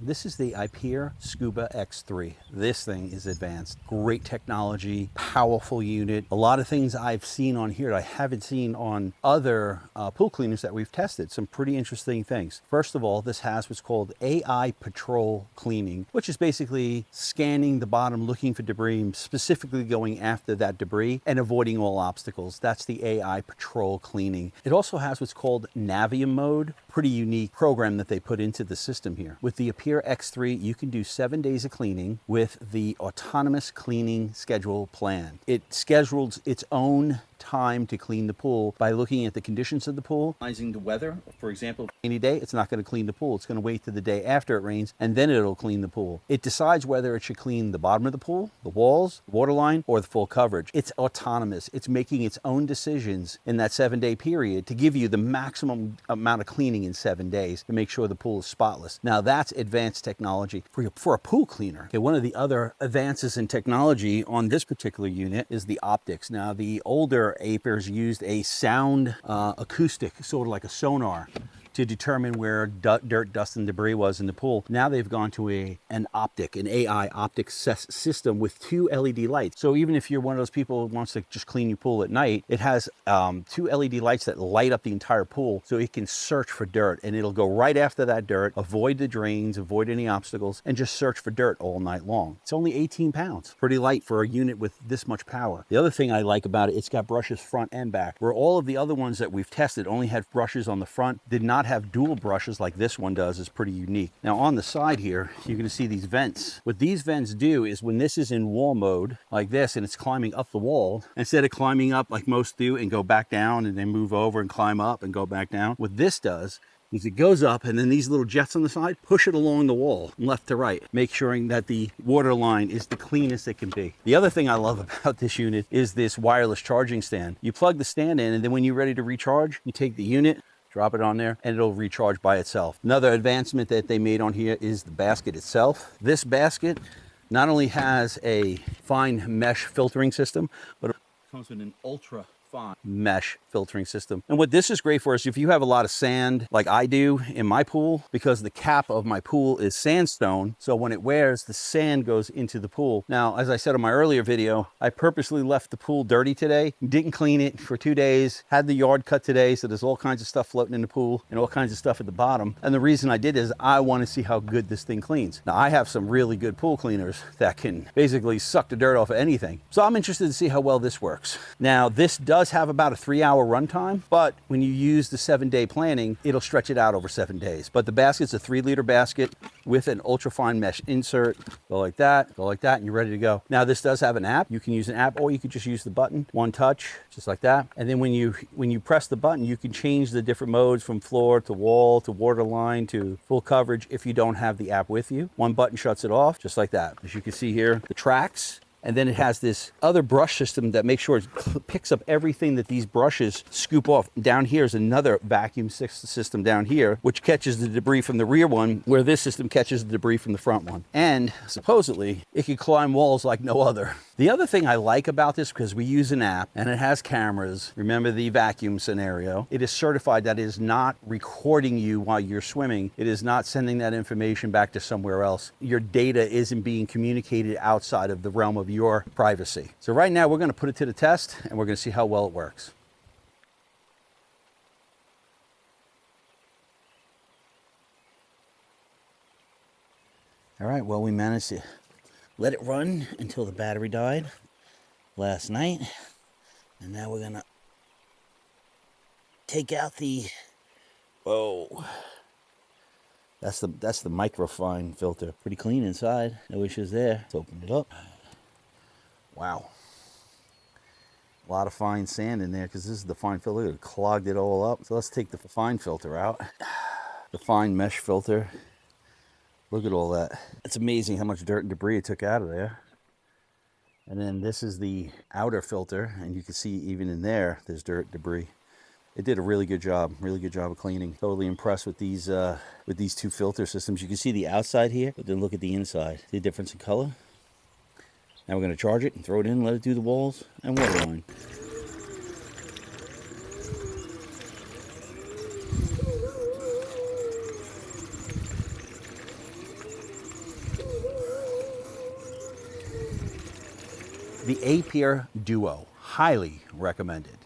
This is the AIPER Scuba X3. This thing is advanced. Great technology, powerful unit. A lot of things I've seen on here that I haven't seen on other pool cleaners that we've tested. Some pretty interesting things. First of all, this has what's called AI Patrol Cleaning, which is basically scanning the bottom, looking for debris, specifically going after that debris and avoiding all obstacles. That's the AI Patrol Cleaning. It also has what's called Navium Mode. Pretty unique program that they put into the system here. With the AIPER X3, you can do 7 days of cleaning with the autonomous cleaning schedule plan. It schedules its own time to clean the pool by looking at the conditions of the pool, analyzing the weather. For example, any day, it's not going to clean the pool. It's going to wait to the day after it rains, and then it'll clean the pool. It decides whether it should clean the bottom of the pool, the walls, water line, or the full coverage. It's autonomous. It's making its own decisions in that 7-day period to give you the maximum amount of cleaning in 7 days to make sure the pool is spotless. Now that's advanced technology for a pool cleaner. Okay, one of the other advances in technology on this particular unit is the optics. Now the older AIPERs used a sound acoustic, sort of like a sonar, to determine where dirt, dust, and debris was in the pool. Now they've gone to an AI optic system with 2 LED lights. So even if you're one of those people who wants to just clean your pool at night, it has 2 LED lights that light up the entire pool so it can search for dirt, and it'll go right after that dirt, avoid the drains, avoid any obstacles, and just search for dirt all night long. It's only 18 pounds. Pretty light for a unit with this much power. The other thing I like about it, it's got brushes front and back, where all of the other ones that we've tested only had brushes on the front, did not have dual brushes like this one does. Is pretty unique. Now on the side here, you're going to see these vents. What these vents do is when this is in wall mode like this and it's climbing up the wall, instead of climbing up like most do and go back down and then move over and climb up and go back down, what this does is it goes up, and then these little jets on the side push it along the wall left to right, make sure that the water line is the cleanest it can be. The other thing I love about this unit is this wireless charging stand. You plug the stand in, and then when you're ready to recharge, you take the unit, drop it on there, and it'll recharge by itself. Another advancement that they made on here is the basket itself. This basket not only has a fine mesh filtering system, but it comes with an ultra fine mesh filtering system. And what this is great for is if you have a lot of sand like I do in my pool, because the cap of my pool is sandstone, so when it wears, the sand goes into the pool. Now, as I said in my earlier video, I purposely left the pool dirty today, didn't clean it for 2 days, had the yard cut today, so there's all kinds of stuff floating in the pool and all kinds of stuff at the bottom. And the reason I did is I want to see how good this thing cleans. Now, I have some really good pool cleaners that can basically suck the dirt off of anything. So I'm interested to see how well this works. Now, this does have about a 3-hour runtime, but when you use the 7-day planning, it'll stretch it out over 7 days. But the basket's a 3-liter basket with an ultra-fine mesh insert. Go like that, and you're ready to go. Now, this does have an app. You can use an app, or you could just use the button, one touch, just like that. And then when you press the button, you can change the different modes from floor to wall to water line to full coverage if you don't have the app with you. One button shuts it off, just like that. As you can see here, the tracks. And then it has this other brush system that makes sure it picks up everything that these brushes scoop off. Down here is another vacuum system down here, which catches the debris from the rear one, where this system catches the debris from the front one. And supposedly, it can climb walls like no other. The other thing I like about this, because we use an app and it has cameras, remember the vacuum scenario, it is certified that it is not recording you while you're swimming. It is not sending that information back to somewhere else. Your data isn't being communicated outside of the realm of your privacy. So right now we're going to put it to the test and we're going to see how well it works. All right, well, we managed to let it run until the battery died last night. And now we're going to take out the, whoa, that's the microfine filter. Pretty clean inside, no issues there. Let's open it up. Wow. A lot of fine sand in there because this is the fine filter. It clogged it all up. So let's take the fine filter out. The fine mesh filter. Look at all that. It's amazing how much dirt and debris it took out of there. And then this is the outer filter, and you can see even in there, there's dirt, debris. It did a really good job of cleaning. Totally impressed with these 2 filter systems. You can see the outside here, but then look at the inside. See the difference in color? Now we're going to charge it and throw it in, let it do the walls and water line. The AIPER Duo, highly recommended.